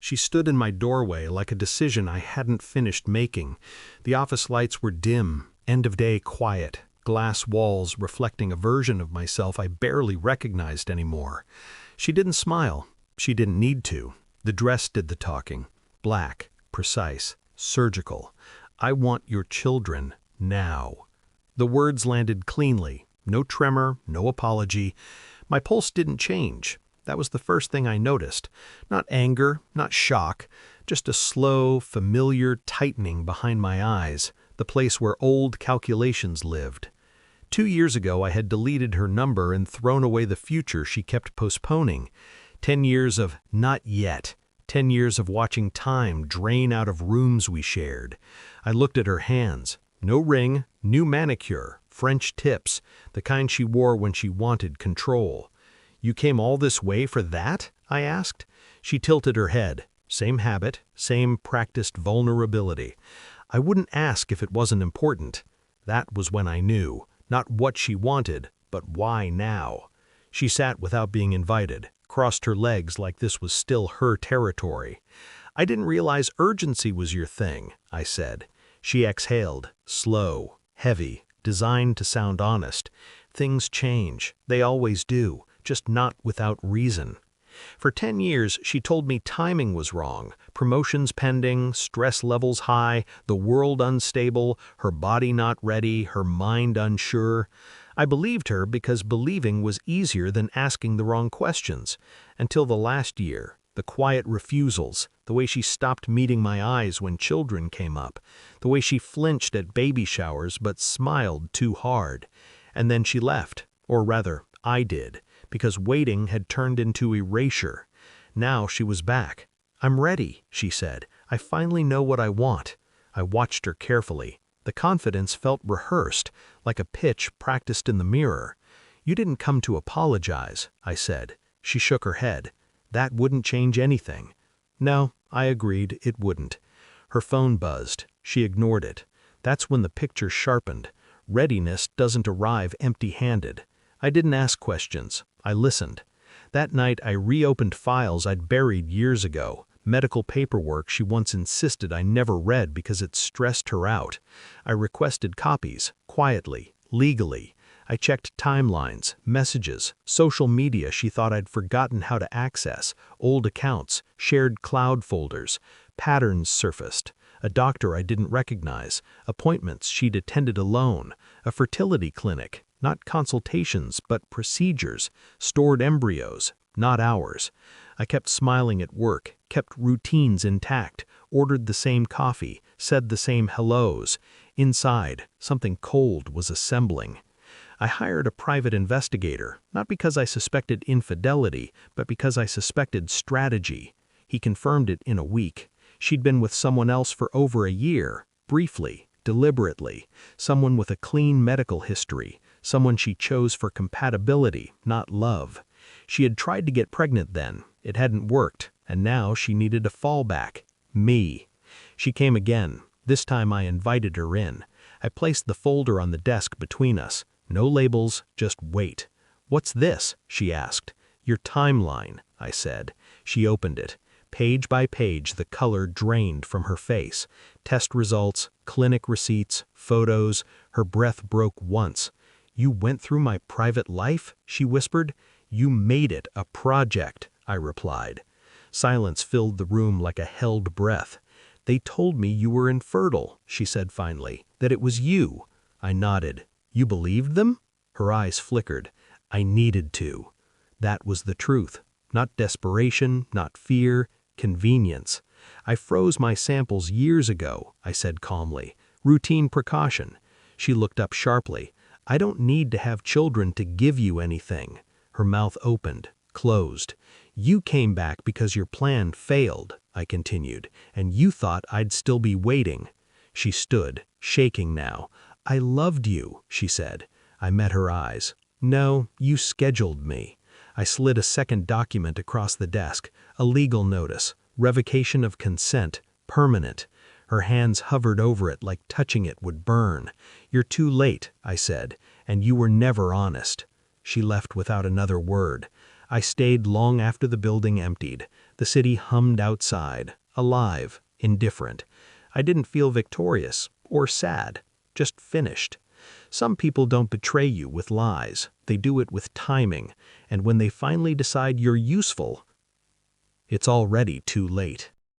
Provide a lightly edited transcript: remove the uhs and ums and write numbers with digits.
She stood in my doorway like a decision I hadn't finished making. The office lights were dim, end-of-day quiet, glass walls reflecting a version of myself I barely recognized anymore. She didn't smile. She didn't need to. The dress did the talking. Black, precise, surgical. I want your children now. The words landed cleanly. No tremor, no apology. My pulse didn't change. That was the first thing I noticed. Not anger, not shock, just a slow, familiar tightening behind my eyes, the place where old calculations lived. 2 years ago, I had deleted her number and thrown away the future she kept postponing. 10 years of not yet. 10 years of watching time drain out of rooms we shared. I looked at her hands. No ring, new manicure, French tips, the kind she wore when she wanted control. "You came all this way for that?" I asked. She tilted her head. Same habit, same practiced vulnerability. I wouldn't ask if it wasn't important. That was when I knew, not what she wanted, but why now. She sat without being invited, crossed her legs like this was still her territory. "I didn't realize urgency was your thing," I said. She exhaled, slow, heavy, designed to sound honest. "Things change. They always do, just not without reason." For 10 years, she told me timing was wrong, promotions pending, stress levels high, the world unstable, her body not ready, her mind unsure. I believed her because believing was easier than asking the wrong questions. Until the last year, the quiet refusals, the way she stopped meeting my eyes when children came up, the way she flinched at baby showers but smiled too hard. And then she left, or rather, I did, because waiting had turned into erasure. Now she was back. "I'm ready," she said. "I finally know what I want." I watched her carefully. The confidence felt rehearsed, like a pitch practiced in the mirror. "You didn't come to apologize," I said. She shook her head. "That wouldn't change anything." No, I agreed, it wouldn't. Her phone buzzed. She ignored it. That's when the picture sharpened. Readiness doesn't arrive empty-handed. I didn't ask questions. I listened. That night I reopened files I'd buried years ago, medical paperwork she once insisted I never read because it stressed her out. I requested copies, quietly, legally. I checked timelines, messages, social media she thought I'd forgotten how to access, old accounts, shared cloud folders. Patterns surfaced. A doctor I didn't recognize, appointments she'd attended alone, a fertility clinic, not consultations but procedures, stored embryos, not ours. I kept smiling at work, kept routines intact, ordered the same coffee, said the same hellos. Inside, something cold was assembling. I hired a private investigator, not because I suspected infidelity, but because I suspected strategy. He confirmed it in a week. She'd been with someone else for over a year, briefly, deliberately, someone with a clean medical history, someone she chose for compatibility, not love. She had tried to get pregnant then. It hadn't worked, and now she needed a fallback. Me. She came again. This time I invited her in. I placed the folder on the desk between us. No labels, just wait. "What's this?" she asked. "Your timeline," I said. She opened it. Page by page, the color drained from her face. Test results, clinic receipts, photos. Her breath broke once. "You went through my private life?" she whispered. "You made it a project," I replied. Silence filled the room like a held breath. "They told me you were infertile," she said finally, "that it was you." I nodded. "You believed them?" Her eyes flickered. "I needed to." That was the truth. Not desperation, not fear, convenience. "I froze my samples years ago," I said calmly. "Routine precaution." She looked up sharply. "I don't need to have children to give you anything." Her mouth opened, closed. "You came back because your plan failed," I continued, "and you thought I'd still be waiting." She stood, shaking now. "I loved you," she said. I met her eyes. "No, you scheduled me." I slid a second document across the desk, a legal notice, revocation of consent, permanent. Her hands hovered over it like touching it would burn. "You're too late," I said, "and you were never honest." She left without another word. I stayed long after the building emptied. The city hummed outside, alive, indifferent. I didn't feel victorious or sad, just finished. Some people don't betray you with lies. They do it with timing, and when they finally decide you're useful, it's already too late.